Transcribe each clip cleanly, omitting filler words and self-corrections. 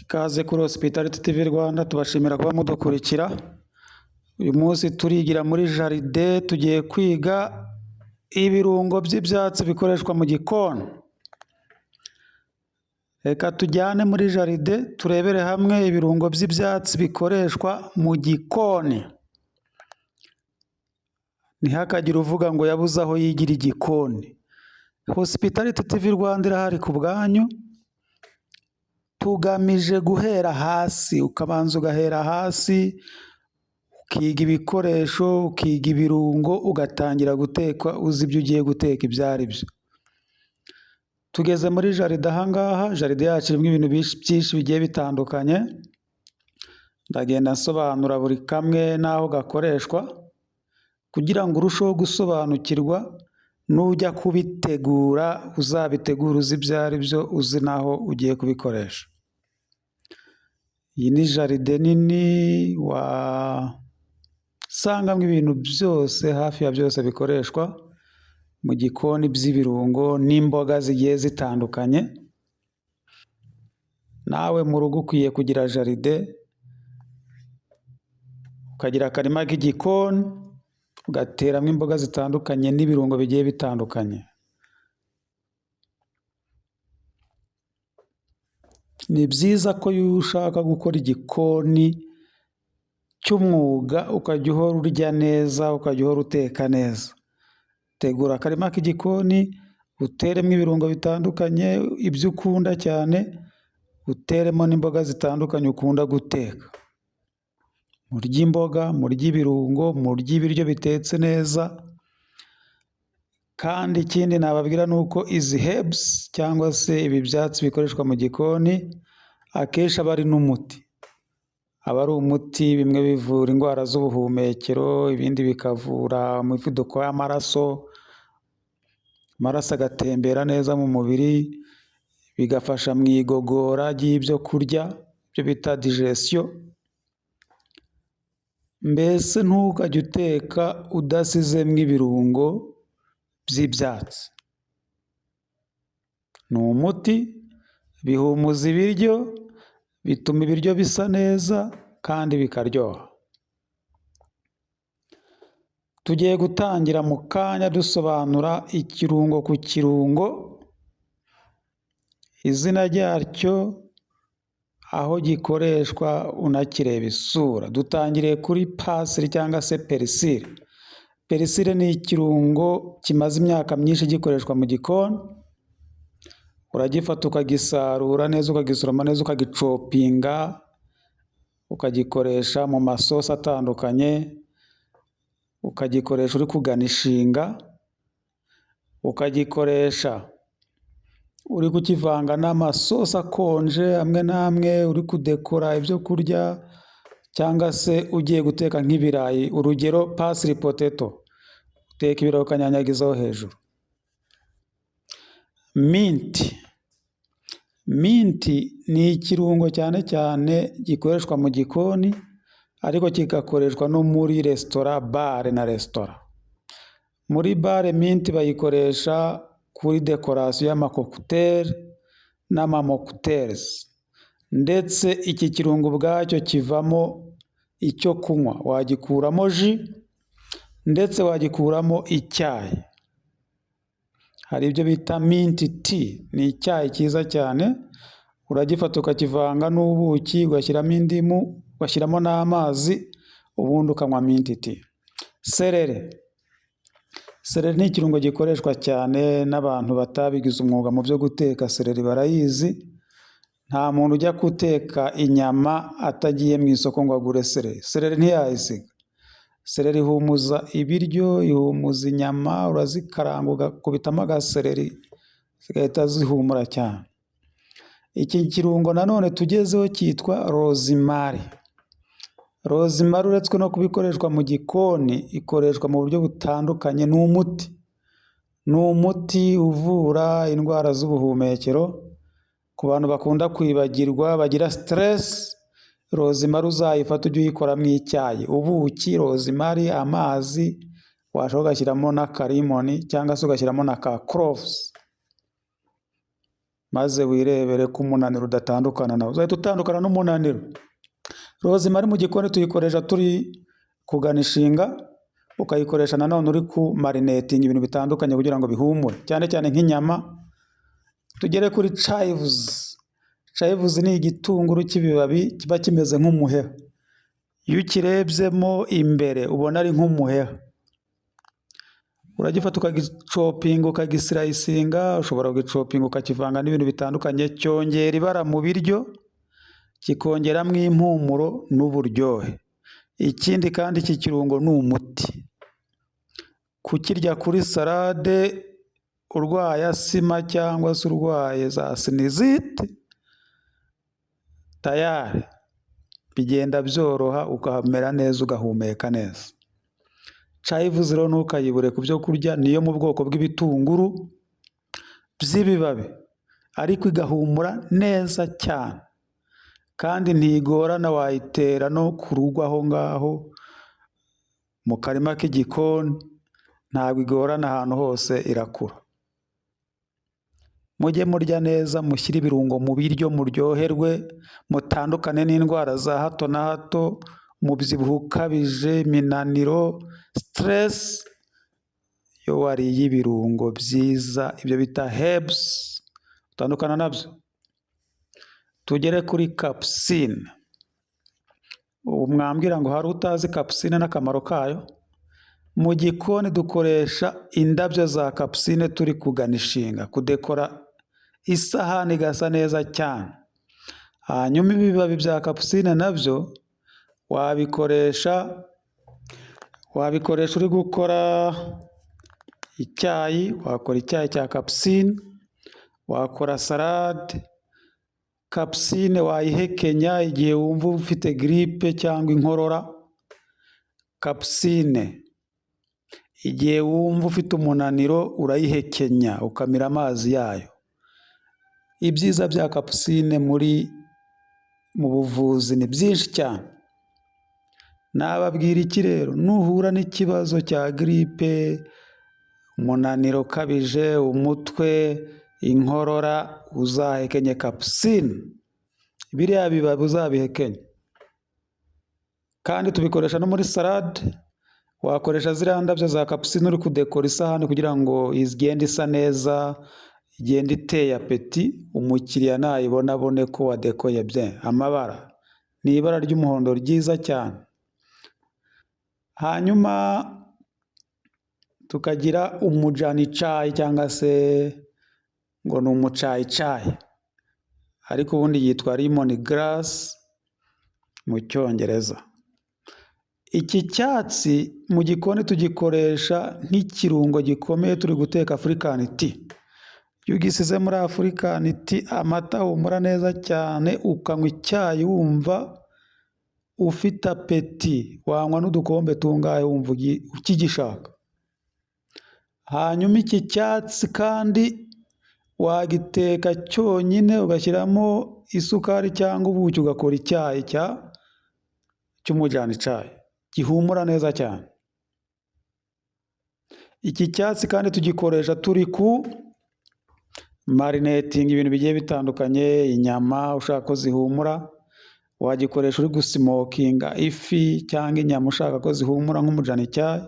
Ikaze kuri Hospitality TV Rwanda, tubashimira kuba mudukurikira. Uyu munsi turigira muri jaride, tugiye kwiga ibirungo by'ibyatsi bikoreshwa mu gikoni. Reka tujyane muri jaride turebere hamwe ibirungo by'ibyatsi bikoreshwa mu gikoni. Ntihakagire uvuga ngo yabuze aho yigira igikoni. Hospitality TV Rwanda irahari ku bwanyu. Tugamije guhera hasi, ukabanza ugahera hasi, ukiga ibikoresho, ukiga ibirungo, ugatangira guteka uzi ibyo ugiye guteka ibyo ari byo. Tugeze muri jaride ahangaha, jaride yacu irimo ibintu byinshi bigiye bitandukanye. Ndagenda nsobanura buri kamwe n'aho gakoreshwa, kugira ngo urusheho gusobanukirwa nujya kubitegura, uzabitegura uzi ibyo ari byo, uzi n'aho ugiye kubikoresha. Iyi ni jaride nini wasangamo ibintu byose, hafi ya byose bikoreshwa mu gikoni by'ibirungo n'imboga zigiye zitandukanye. Nawe mu rugo ukwiye kugira jaride, ukagira akarima k'igikoni, ugateramo imboga zitandukanye n'ibirungo bigiye bitandukanye. Ni byiza ko iyo ushaka gukora igikoni cy'umwuga ukajya uhora urya neza, ukajya uhora uteka neza. Tegura akarima k'igikoni, uteremo ibirungo bitandukanye, ibyo ukunda cyane, uteremo n'imboga zitandukanye ukunda guteka. Murye imboga, murye ibirungo, murye ibiryo bitetse neza. Kandi ikindi nababwira ni uko izi herbs cyangwa se ibi byatsi bikoreshwa mu gikoni, akenshi aba ari n'umuti. Aba ari umuti, bimwe bivura indwara z'ubuhumekero, ibindi bikavura umuvuduko w'amaraso, amaraso agatembera neza mu mubiri, bigafasha mu igogora ry'ibyo kurya, ibyo bita digestion. Mbese ntukajye uteka udasizemo ibirungo by'ibyatsi. Ni umuti, bihumuza ibiryo, bituma ibiryo bisa neza kandi bikaryoha. Tugiye gutangira mu kanya dusobanura ikirungo ku kirungo, izina ryacyo, aho gikoreshwa unakireba isura. Dutangiriye kuri pasiri cyangwa se perisire. Perisire ni ikirungo kimaze imyaka myinshi gikoreshwa mu gikoni. Uragifata ukagisarura neza, ukagisoroma neza, ukagicopinga, ukagikoresha mu masosi atandukanye, ukagikoresha uri kuganishinga, ukagikoresha uri kukivanga n'amasosi akonje amwe n'amwe, uri kudekora ibyo kurya, cyangwa se ugiye guteka nk'ibirayi. Urugero, pasiri poteto, uteka ibirayi ukanyanyagizaho hejuru. Minti ni ikirungo cyane cyane gikoreshwa mu gikoni, ariko kigakoreshwa no muri resitora, bare na resitora. Muri bare minti bayikoresha kuri dekorasiyo y'amakokuteri n'amamokuteri. Ndetse iki kirungo ubwacyo kivamo icyo kunywa. Wagikuramo ji, ndetse wagikuramo icyayi. Hari ibyo bita minti tea, ni icyayi cyiza cyane. Uragifata ukakivanga n'ubuki, ugashyiramo indimu, ugashyiramo n'amazi, ubundi ukanywa minti tea. Sereri ni ikirungo gikoreshwa cyane n'abantu batabigize umwuga mu byo guteka. Sereri barayizi. Nta muntu ujya guteka inyama atagiye mu isoko ngo agure sereri. Sereri ntiyayisiga. Sereri ihumuza ibiryo, ihumuza inyama, urazikaranga ugakubitamo agasereri, zigahita zihumura cyane. Iki kirungo nanone tugezeho cyitwa rozimari. Rozimari uretswe no kubikoreshwa mu gikoni, ikoreshwa mu buryo butandukanye. Ni umuti. Ni umuti uvura indwara z'ubuhumekero. Ku bantu bakunda kwibagirwa, bagira stress, rozimari uzayifata ujye uyikoramo icyayi. Ubuki, rozimari, amazi, washobora ugashyiramo n'akarimoni cyangwa se ugashyiramo na ka cloves. maze wirebere ko umunaniro udatandukana nawe, uzahita utandukana n'umunaniro. Rozimari mu gikoni tuyikoresha turi kugana ishinga, ukayikoresha nanone uri ku marinetinga ibintu bitandukanye kugira ngo bihumure, cyane cyane nk'inyama. Tugere kuri chives. Chives ni igitunguru cy'ibibabi kiba kimeze nk'umuheha, iyo ukirebyemo imbere ubona ari nk'umuheha. Uragifata ukagicopinga, ukagisirayisinga, ushobora kugicopinga ukakivanga n'ibintu bitandukanye, cyongera ibara mu biryo, kikongeramo impumuro n'uburyohe. Ikindi kandi iki kirungo ni umuti. Kukirya kuri salade urwaye asima cyangwa se urwaye za sinizite, tayari bigenda byoroha, ukamera neza, ugahumeka neza. Chives rero ntukayibure ku byo kurya, niyo mu bwoko bw'ibitunguru by'ibibabi, ariko igahumura neza cyane kandi ntigorana, wayitera no ku rugo aho ngaho mu karima k'igikoni, ntabwo igorana, ahantu hose irakura. Mujye murya neza, mushyire ibirungo mu biryo, muryoherwe, mutandukane n'indwara za hato na hato, umubyibuho ukabije, iminaniro, stress. Iyo wariye ibirungo byiza, ibyo bita herbs, utandukana nabyo. Tugere kuri capsine. Ubu mwambwira ngo hari utazi capsine n'akamaro kayo? Mu gikoni dukoresha indabyo za capsine turi kugana ishinga, kudekora isahani igasa neza cyane. Hanyuma ibibabi bya capsine nabyo wabikoresha uri gukora icyayi, wakora icyayi cya capsine, wakora salade. Capsine wayihekenya igihe wumva ufite gripe cyangwa inkorora. Capsine igihe wumva ufite umunaniro urayihekenya ukamira amazi yayo. Ibyiza bya capsine mu buvuzi ni byinshi cyane. Nababwira iki rero? Nuhura n'ikibazo cya gripe, umunaniro ukabije, umutwe, inkorora, uzahekenye capsine. Biriya bibabi uzabihekenye. Kandi tubikoresha no muri salade. Wakoresha ziriya ndabyo za capsine uri kudekora isahani kugira ngo igende isa neza, igende iteye apeti, umukiriya nayibona abone ko wadekoye bien. Amabara ni ibara ry'umuhondo ryiza cyane. Hanyuma tukagira umujani chai cyangwa se ngo ni umucayi chai, ariko ubundi yitwa lemon grass mu Cyongereza. Iki cyatsi mu gikoni tugikoresha nk'ikirungo gikomeye turi guteka African tea. Iyo ugisize muri African tea, amata humura neza cyane, ukanywa icyayi wumva ufite apeti, wanywa n'udukombe tungahe wumva ukigishaka. Hanyuma iki cyatsi kandi wagiteka cyonyine, ugashyiramo isukari cyangwa ubuki, ugakora icyayi cy'umujani chai, gihumura neza cyane. Iki cyatsi kandi tugikoresha turi ku marinating ibintu bigiye bitandukanye, inyama ushaka ko zihumura, wagikoresha uri gusmokinga ifi cyangwa inyama ushaka ko zihumura nk'umujani chai,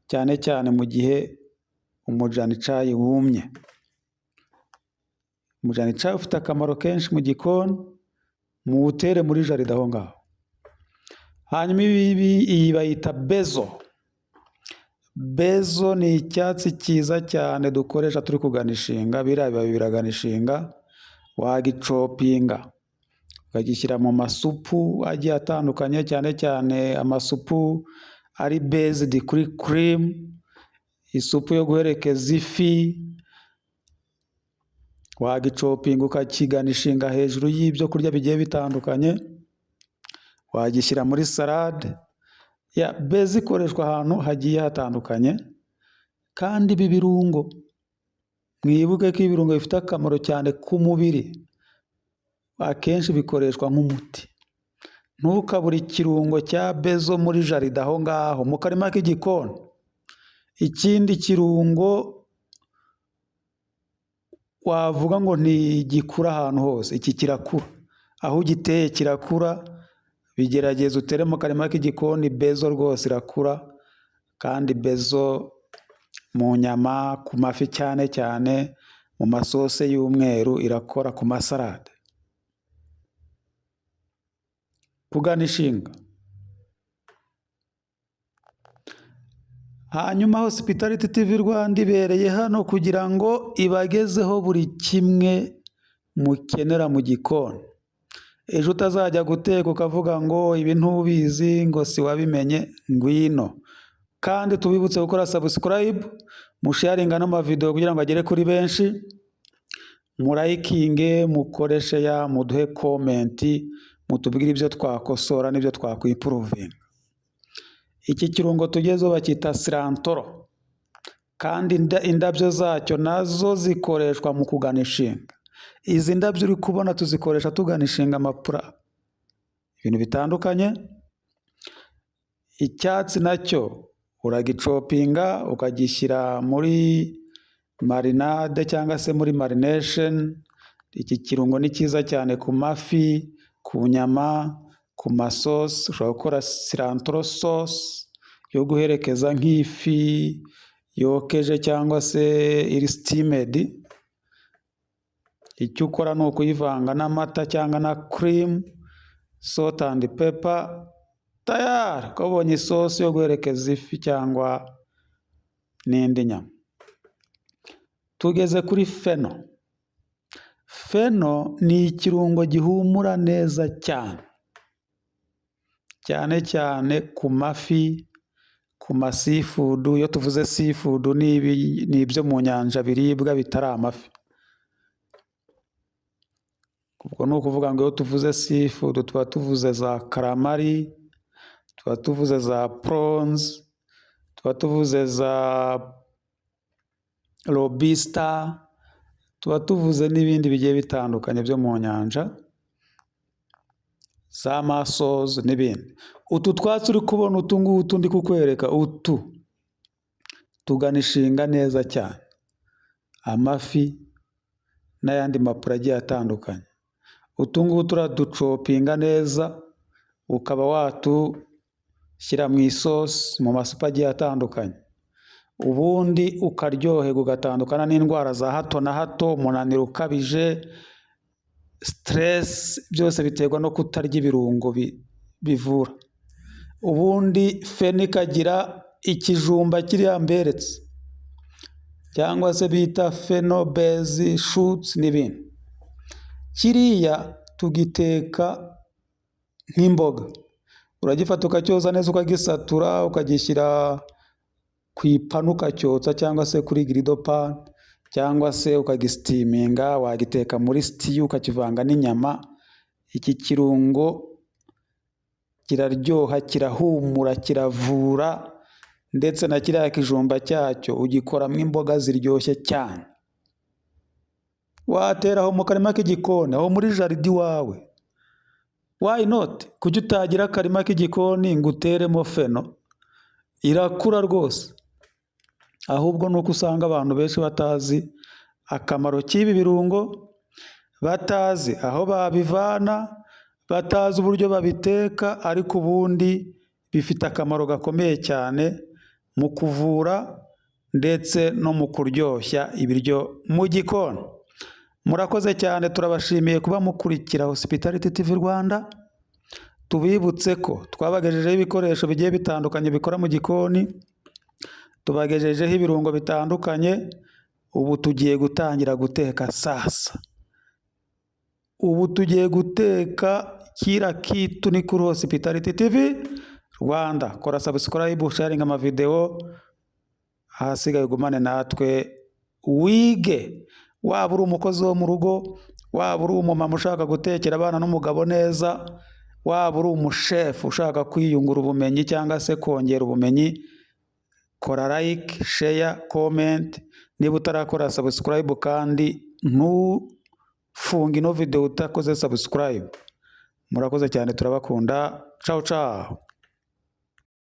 cyane cyane mu gihe umujani chai wumye. Umujani chai ufite akamaro kenshi mu gikoni, muwutere muri jaride aho ngaho. Hanyuma iyi bayita bezo. Bezo ni icyatsi cyiza cyane dukoresha turi kugana ishinga, biriya bibabi biragana ishinga, wagicopinga ukagishyira mu masupu agiye atandukanye, cyane cyane amasupu ari based kuri cream, isupu yo guherekeza ifi. Wagicopinga ukakigana ishinga hejuru y'ibyo kurya bigiye bitandukanye, wagishyira muri salade. Beze ikoreshwa ahantu hagiye hatandukanye. Kandi ibi birungo mwibuke ko ibirungo bifite akamaro cyane ku mubiri, akenshi bikoreshwa nk'umuti. Ntukabure ikirungo cya bezo muri jaride aho ngaho mu karima k'igikoni. Ikindi kirungo wavuga ngo ntigikura ahantu hose. Iki kirakura, aho ugiteye kirakura. Bigerageza utere mu karima k'igikoni, bezo rwose irakura, kandi bezo mu nyama, ku mafi cyane cyane, mu masose y'umweru irakora, ku masarade. Kugana inshinga. Hanyuma Hospitality TV Rwanda ibereye hano kugira ngo ibagezeho buri kimwe mukenera mu gikoni. Ejo utazajya guteka ukavuga ngo ibi ntubizi, ngo si wabimenye. Ngwino. Kandi tubibutse gukora subscribe, musharinga n'amavideo kugira ngo agere kuri benshi, murayikinge, mukoreshe ya, muduhe komenti, mutubwire ibyo twakosora n'ibyo twakwipuruvinga. Iki kirungo tugezeho bakita silantoro, kandi indabyo zacyo nazo zikoreshwa mu kugana inshinga. Izi ndabyo uri kubona tuzikoresha tugana inshinga, amapura, ibintu bitandukanye. Icyatsi nacyo uragicopinga ukagishyira muri marinade cyangwa se muri marination. Iki kirungo ni cyiza cyane ku mafi, ku nyama, ku masosi. Ushobora gukora silantoro sauce yo guherekeza nk'ifi yokeje cyangwa se iri steamed. Icyo ukora ni ukuyivanga n'amata cyangwa na cream, salt and pepper, tayari ukabonye isosi yo guherekeza ifi cyangwa n'indi nyama. Tugeze kuri feno. Feno ni ikirungo gihumura neza cyane, cyane cyane ku mafi, ku masifudu. Iyo tuvuze seafood ni ibyo mu nyanja biribwa bitari amafi. Ubwo ni ukuvuga ngo iyo tuvuze seafood tuba tuvuze za calamari, tuba tuvuze za prawns, tuba tuvuze za lobster, tuba tuvuze n'ibindi bigiye bitandukanye byo mu nyanja, za mussels n'ibindi. Utu twatsi uri kubona, utu ngutu ndi kukwereka, utu tugana inshinga neza cyane, amafi n'ayandi mapura agiye atandukanye. Utu ngutu uraducopinga neza, ukaba watushyira mu isosi, mu masupa agiye atandukanye, ubundi ukaryoherwa, ugatandukana n'indwara za hato na hato, umunaniro ukabije, stress, byose biterwa no kutarya ibirungo bivura. Ubundi feni ikagira ikijumba kiriya mberetse, cyangwa se bita feno base shoots n'ibindi. Kiriya tugiteka nk'imboga. Uragifata ukacyoza neza, ukagisatura, ukagishyira ku ipanu ukacyotsa, cyangwa se kuri grido pan, cyangwa se ukagisitinga. Wagiteka muri stew ukakivanga n'inyama. Iki kirungo kiraryoha, kirahumura, kiravura, ndetse na kiriya kijumba cyacyo ugikoramo imboga ziryoshye cyane. Wateraho mu karima k'igikoni, aho muri jaridi wawe. Why not? Kuki utagira akarima k'igikoni ngo uteremo feno? Irakura rwose. Ahubwo nuko usanga abantu benshi batazi akamaro k'ibi birungo, batazi aho babivana, batazi uburyo babiteka, ariko ubundi bifite akamaro gakomeye cyane mu kuvura ndetse no mu kuryoshya ibiryo mu gikoni. Murakoze cyane, turabashimiye kuba mukurikira Hospitality TV Rwanda. Tubibutse ko twabagejejeho ibikoresho bigiye bitandukanye bikora mu gikoni, tubagejejeho ibirungo bitandukanye. Ubu tugiye gutangira guteka sasa. Ubu tugiye guteka kira kitu ni kuri Hospitality TV Rwanda. Kora subscribe, sharing amavideo, ahasigaye gumane natwe wige. Waba uri umukozi wo mu rugo, waba uri umumama ushaka gutekera abana n'umugabo neza, waba uri umushefu ushaka kwiyungura ubumenyi cyangwa se kongera ubumenyi, kora like, share, comment. Niba utarakora subscribe kandi ntufunge ino video utakoze subscribe. Murakoze cyane, turabakunda. Ciao ciao.